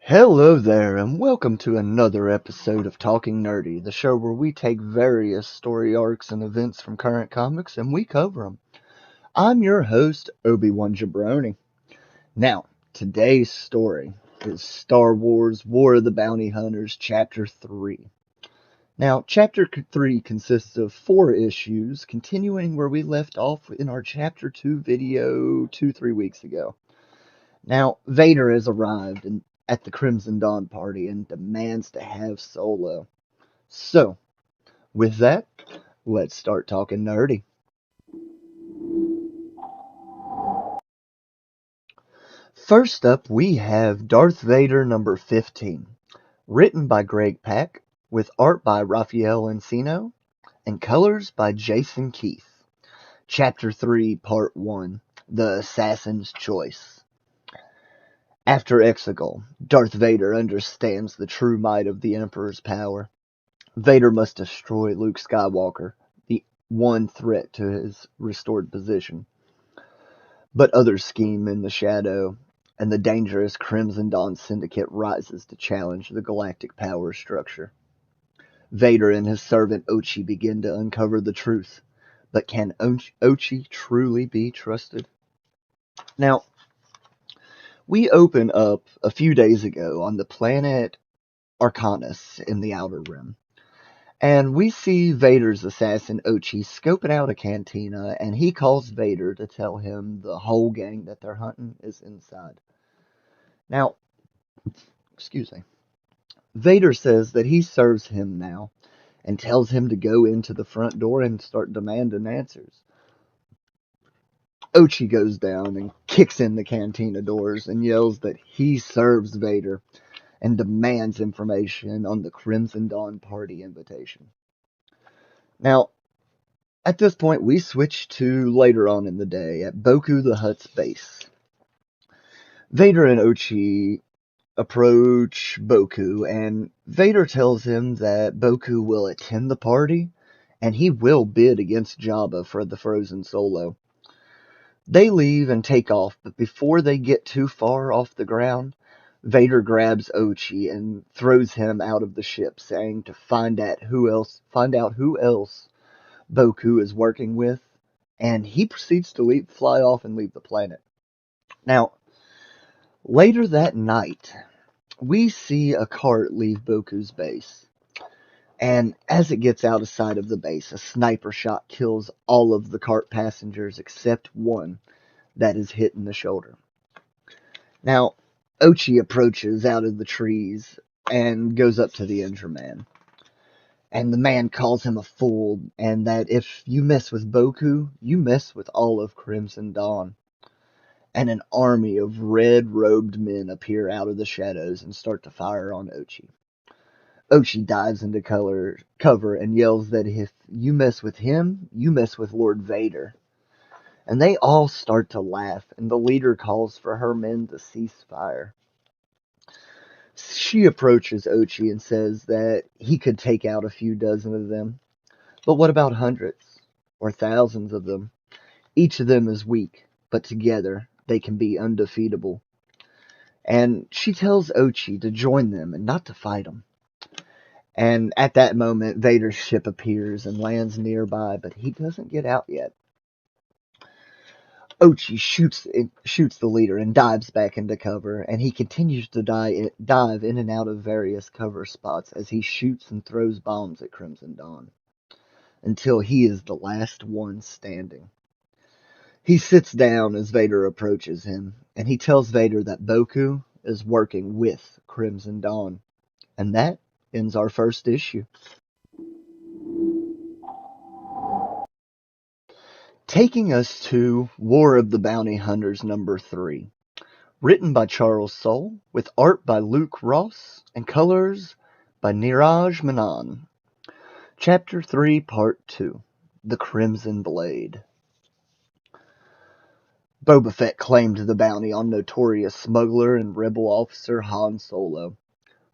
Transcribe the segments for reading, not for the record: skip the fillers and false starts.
Hello there, and welcome to another episode of Talking Nerdy, the show where we take various story arcs and events from current comics and we cover them. I'm your host, Obi-Wan Jabroni. Now, today's story is Star Wars War of the Bounty Hunters, Chapter 3. Now, Chapter 3 consists of 4 issues, continuing where we left off in our Chapter 2 video 3 weeks ago. Now, Vader has arrived at the Crimson Dawn party and demands to have Solo. So, with that, let's start talking nerdy. First up, we have Darth Vader number 15, written by Greg Pak, with art by Raphael Encino, and colors by Jason Keith. Chapter 3, Part 1, The Assassin's Choice. After Exegol, Darth Vader understands the true might of the Emperor's power. Vader must destroy Luke Skywalker, the one threat to his restored position. But others scheme in the shadow, and the dangerous Crimson Dawn Syndicate rises to challenge the galactic power structure. Vader and his servant Ochi begin to uncover the truth. But can Ochi truly be trusted? Now, we open up a few days ago on the planet Arcanus in the Outer Rim. And we see Vader's assassin Ochi scoping out a cantina, and he calls Vader to tell him the whole gang that they're hunting is inside. Now, excuse me. Vader says that he serves him now, and tells him to go into the front door and start demanding answers. Ochi goes down and kicks in the cantina doors and yells that he serves Vader and demands information on the Crimson Dawn party invitation. Now, at this point, we switch to later on in the day at Boku the Hutt's base. Vader and Ochi approach Boku, and Vader tells him that Boku will attend the party, and he will bid against Jabba for the frozen Solo. They leave and take off, but before they get too far off the ground, Vader grabs Ochi and throws him out of the ship, saying to find out who else Boku is working with, and he proceeds to fly off and leave the planet. Now, later that night, we see a cart leave Boku's base, and as it gets out of sight of the base, a sniper shot kills all of the cart passengers except one that is hit in the shoulder. Now, Ochi approaches out of the trees and goes up to the injured man. And the man calls him a fool, and that if you mess with Boku, you mess with all of Crimson Dawn. And an army of red-robed men appear out of the shadows and start to fire on Ochi. Ochi dives into cover and yells that if you mess with him, you mess with Lord Vader. And they all start to laugh, and the leader calls for her men to cease fire. She approaches Ochi and says that he could take out a few dozen of them. But what about hundreds or thousands of them? Each of them is weak, but together they can be undefeatable. And she tells Ochi to join them and not to fight them. And at that moment, Vader's ship appears and lands nearby, but he doesn't get out yet. Ochi shoots the leader and dives back into cover, and he continues to dive in and out of various cover spots as he shoots and throws bombs at Crimson Dawn, until he is the last one standing. He sits down as Vader approaches him, and he tells Vader that Boku is working with Crimson Dawn. And that ends our first issue. Taking us to War of the Bounty Hunters number 3. Written by Charles Soule, with art by Luke Ross, and colors by Neeraj Menon. Chapter 3, Part 2. The Crimson Blade. Boba Fett claimed the bounty on notorious smuggler and rebel officer Han Solo.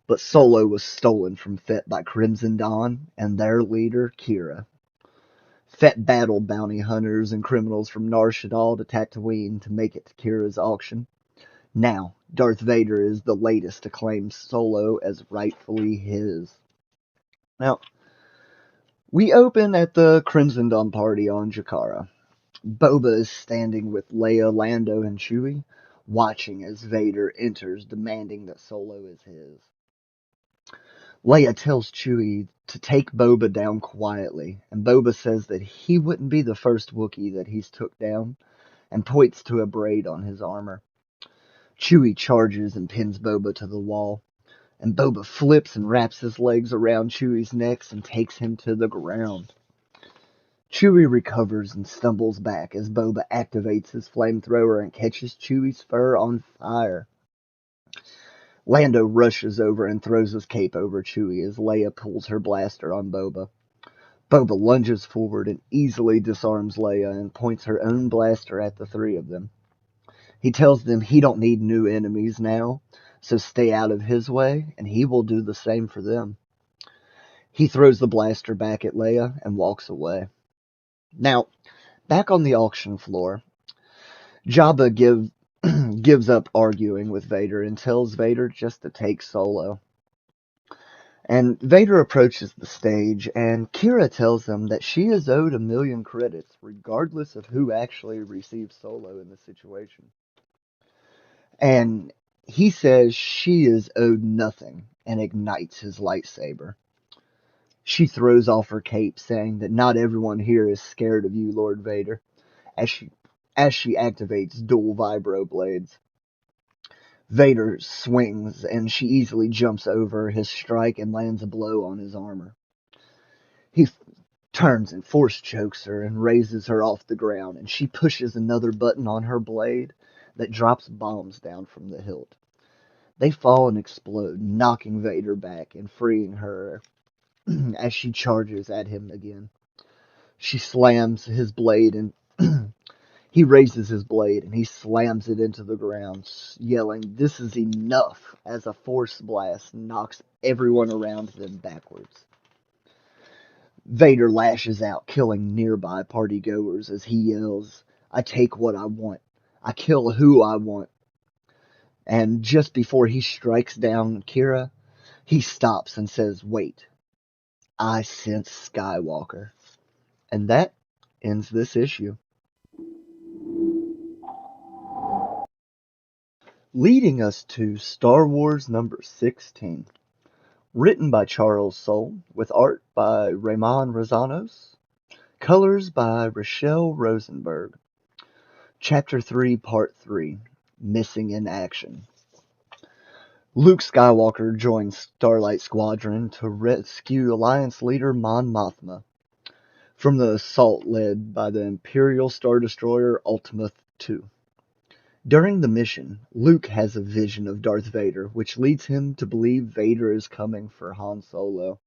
But Solo was stolen from Fett by Crimson Dawn and their leader, Kira. Fett battled bounty hunters and criminals from Nar Shaddaa to Tatooine to make it to Kira's auction. Now, Darth Vader is the latest to claim Solo as rightfully his. Now, we open at the Crimson Dawn party on Jakara. Boba is standing with Leia, Lando, and Chewie, watching as Vader enters, demanding that Solo is his. Leia tells Chewie to take Boba down quietly, and Boba says that he wouldn't be the first Wookiee that he's took down, and points to a braid on his armor. Chewie charges and pins Boba to the wall, and Boba flips and wraps his legs around Chewie's neck and takes him to the ground. Chewie recovers and stumbles back as Boba activates his flamethrower and catches Chewie's fur on fire. Lando rushes over and throws his cape over Chewie as Leia pulls her blaster on Boba. Boba lunges forward and easily disarms Leia and points her own blaster at the three of them. He tells them he don't need new enemies now, so stay out of his way, and he will do the same for them. He throws the blaster back at Leia and walks away. Now, back on the auction floor, Jabba gives up arguing with Vader and tells Vader just to take Solo. And Vader approaches the stage, and Kira tells him that she is owed 1,000,000 credits, regardless of who actually receives Solo in the situation. And he says she is owed nothing, and ignites his lightsaber. She throws off her cape, saying that not everyone here is scared of you, Lord Vader, as she activates dual vibro blades. Vader swings, and she easily jumps over his strike and lands a blow on his armor. He turns and force chokes her and raises her off the ground, and she pushes another button on her blade that drops bombs down from the hilt. They fall and explode, knocking Vader back and freeing her as she charges at him again. She slams his blade and he raises his blade and he slams it into the ground, yelling, "This is enough," as a force blast knocks everyone around them backwards. Vader lashes out, killing nearby partygoers as he yells, "I take what I want. I kill who I want." And just before he strikes down Kira, he stops and says, "Wait, I sense Skywalker." And that ends this issue. Leading us to Star Wars number 16. Written by Charles Soule, with art by Raymond Rosanos, colors by Rochelle Rosenberg. Chapter 3, Part 3, Missing in Action. Luke Skywalker joins Starlight Squadron to rescue Alliance leader Mon Mothma from the assault led by the Imperial Star Destroyer Ultima II. During the mission, Luke has a vision of Darth Vader, which leads him to believe Vader is coming for Han Solo.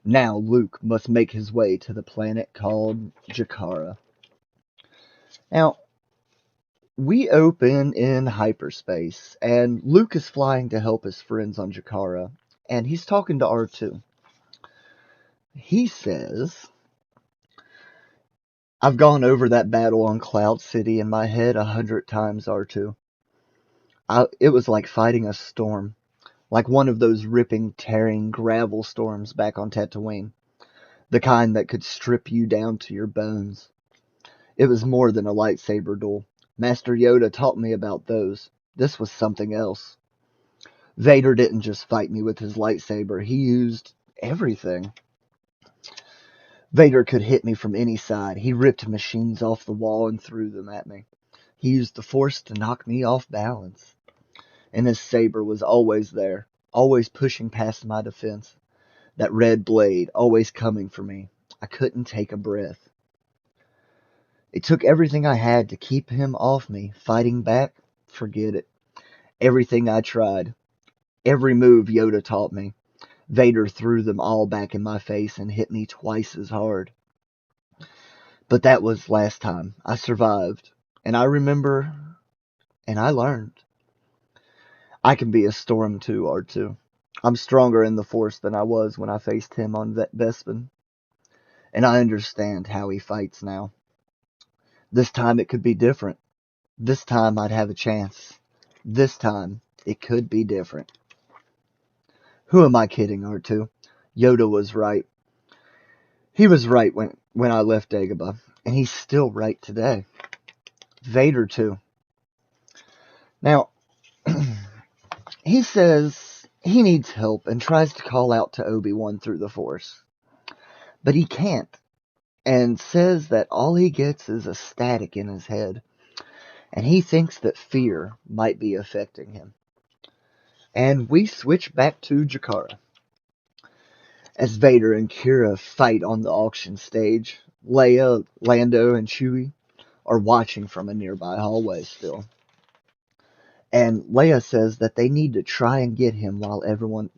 Now Luke must make his way to the planet called Jakara. Now, we open in hyperspace, and Luke is flying to help his friends on Jakara, and he's talking to R2. He says, "I've gone over that battle on Cloud City in my head 100 times, R2. It was like fighting a storm, like one of those ripping, tearing gravel storms back on Tatooine, the kind that could strip you down to your bones. It was more than a lightsaber duel. Master Yoda taught me about those. This was something else. Vader didn't just fight me with his lightsaber, he used everything. Vader could hit me from any side. He ripped machines off the wall and threw them at me. He used the Force to knock me off balance. And his saber was always there, always pushing past my defense. That red blade, always coming for me. I couldn't take a breath. It took everything I had to keep him off me. Fighting back? Forget it. Everything I tried. Every move Yoda taught me. Vader threw them all back in my face and hit me twice as hard. But that was last time. I survived. And I remember, and I learned. I can be a storm too, R2. I'm stronger in the Force than I was when I faced him on Bespin. And I understand how he fights now. This time it could be different. This time I'd have a chance. This time, it could be different. Who am I kidding, R2? Yoda was right. He was right when I left Dagobah, and he's still right today. Vader, too. Now, he says he needs help and tries to call out to Obi-Wan through the Force. But he can't, and says that all he gets is a static in his head, and he thinks that fear might be affecting him. And we switch back to Jakara. As Vader and Kira fight on the auction stage, Leia, Lando, and Chewie are watching from a nearby hallway still. And Leia says that they need to try and get him while everyone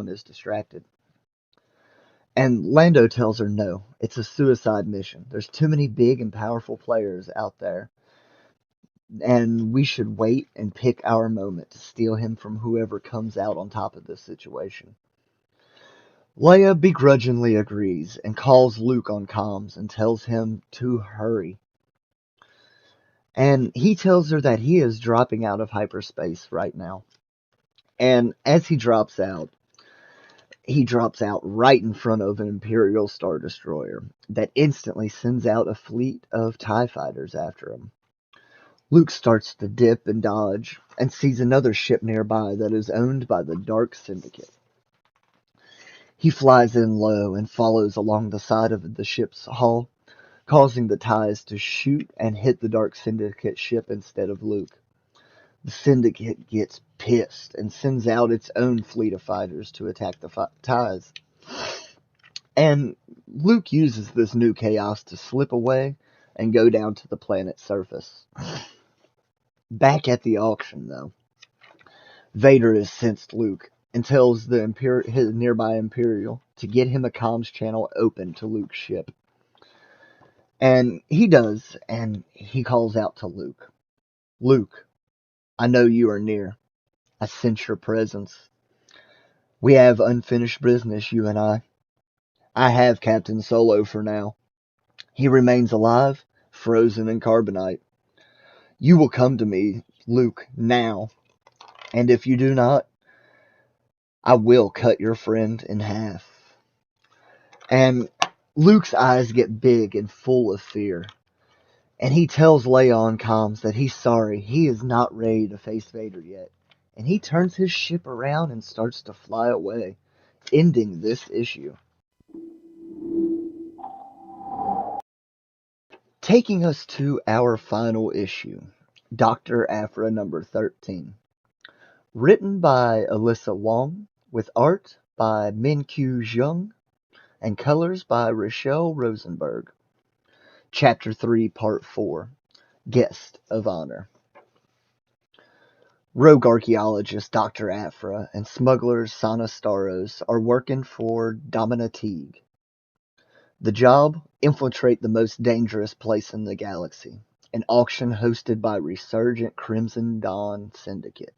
is distracted. And Lando tells her no, it's a suicide mission. There's too many big and powerful players out there, and we should wait and pick our moment to steal him from whoever comes out on top of this situation. Leia begrudgingly agrees and calls Luke on comms and tells him to hurry. And he tells her that he is dropping out of hyperspace right now. And as he drops out right in front of an Imperial Star Destroyer that instantly sends out a fleet of TIE fighters after him. Luke starts to dip and dodge and sees another ship nearby that is owned by the Dark Syndicate. He flies in low and follows along the side of the ship's hull, causing the TIEs to shoot and hit the Dark Syndicate ship instead of Luke. The Syndicate gets pissed and sends out its own fleet of fighters to attack the TIEs. And Luke uses this new chaos to slip away and go down to the planet's surface. Back at the auction, though, Vader has sensed Luke and tells his nearby Imperial to get him a comms channel open to Luke's ship. And he does, and he calls out to Luke. Luke, I know you are near. I sense your presence. We have unfinished business, you and I. I have Captain Solo for now. He remains alive, frozen in carbonite. You will come to me, Luke, now. And if you do not, I will cut your friend in half. And Luke's eyes get big and full of fear. And he tells Leia on comms that he's sorry, he is not ready to face Vader yet. And he turns his ship around and starts to fly away, ending this issue. Taking us to our final issue, Dr. Aphra number 13. Written by Alyssa Wong, with art by Min-Kyu Jung, and colors by Rochelle Rosenberg. Chapter 3, Part 4, Guest of Honor. Rogue archaeologist Dr. Aphra and smuggler Sana Staros are working for Domina Teague. The job? Infiltrate the most dangerous place in the galaxy, an auction hosted by resurgent Crimson Dawn Syndicate.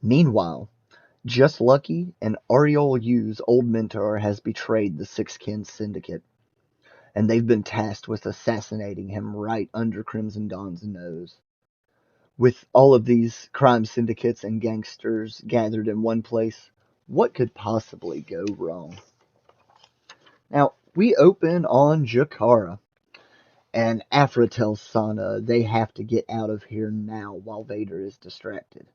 Meanwhile, Just Lucky and Ariel Yu's old mentor has betrayed the Sixkin Syndicate, and they've been tasked with assassinating him right under Crimson Dawn's nose. With all of these crime syndicates and gangsters gathered in one place, what could possibly go wrong? Now, we open on Jakara, and Aphra tells Sana they have to get out of here now while Vader is distracted.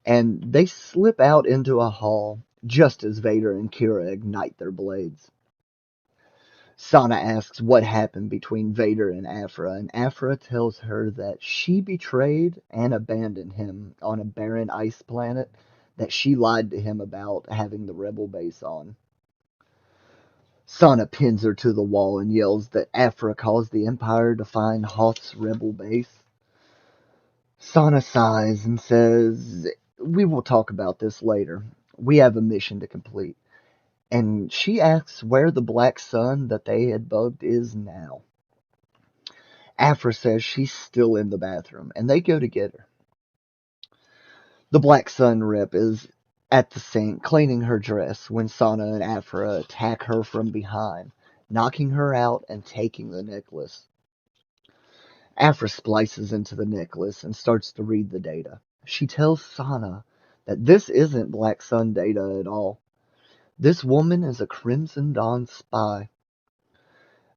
And they slip out into a hall just as Vader and Kira ignite their blades. Sana asks what happened between Vader and Aphra tells her that she betrayed and abandoned him on a barren ice planet that she lied to him about having the rebel base on. Sana pins her to the wall and yells that Aphra caused the Empire to find Hoth's rebel base. Sana sighs and says, "We will talk about this later. We have a mission to complete." And she asks where the black sun that they had bugged is now. Aphra says she's still in the bathroom, and they go to get her. The Black Sun rep is at the sink cleaning her dress when Sana and Aphra attack her from behind, knocking her out and taking the necklace. Aphra splices into the necklace and starts to read the data. She tells Sana that this isn't Black Sun data at all. This woman is a Crimson Dawn spy.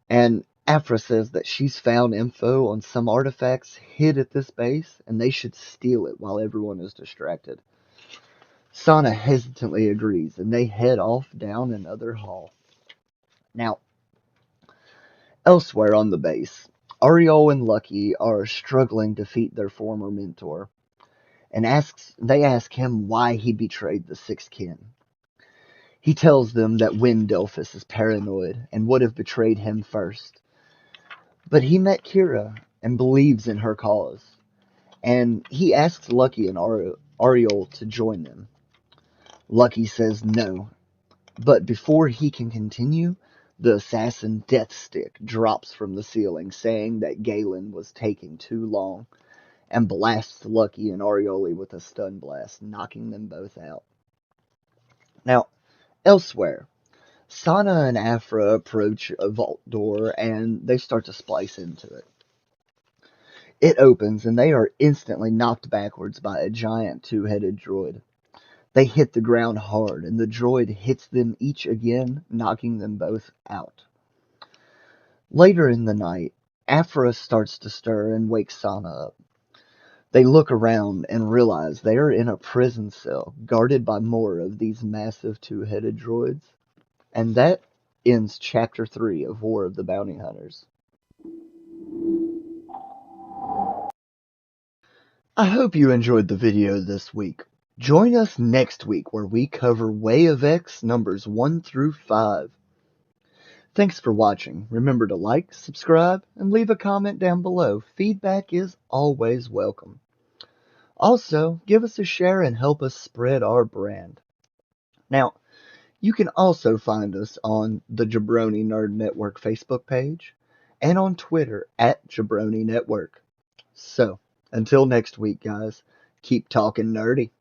And Aphra says that she's found info on some artifacts hid at this base, and they should steal it while everyone is distracted. Sana hesitantly agrees, and they head off down another hall. Now, elsewhere on the base, Ariel and Lucky are struggling to defeat their former mentor, and they ask him why he betrayed the Sixth Kin. He tells them that Delphus is paranoid and would have betrayed him first. But he met Kira and believes in her cause, and he asks Lucky and Ariel to join them. Lucky says no, but before he can continue, the assassin Deathstick drops from the ceiling, saying that Galen was taking too long, and blasts Lucky and Arioli with a stun blast, knocking them both out. Now, elsewhere, Sana and Aphra approach a vault door and they start to splice into it. It opens and they are instantly knocked backwards by a giant two-headed droid. They hit the ground hard and the droid hits them each again, knocking them both out. Later in the night, Aphra starts to stir and wakes Sana up. They look around and realize they are in a prison cell guarded by more of these massive two-headed droids. And that ends Chapter 3 of War of the Bounty Hunters. I hope you enjoyed the video this week. Join us next week where we cover Way of X numbers 1 through 5. Thanks for watching. Remember to like, subscribe, and leave a comment down below. Feedback is always welcome. Also, give us a share and help us spread our brand. Now, you can also find us on the Jabroni Nerd Network Facebook page and on Twitter at Jabroni Network. So, until next week, guys, keep talking nerdy.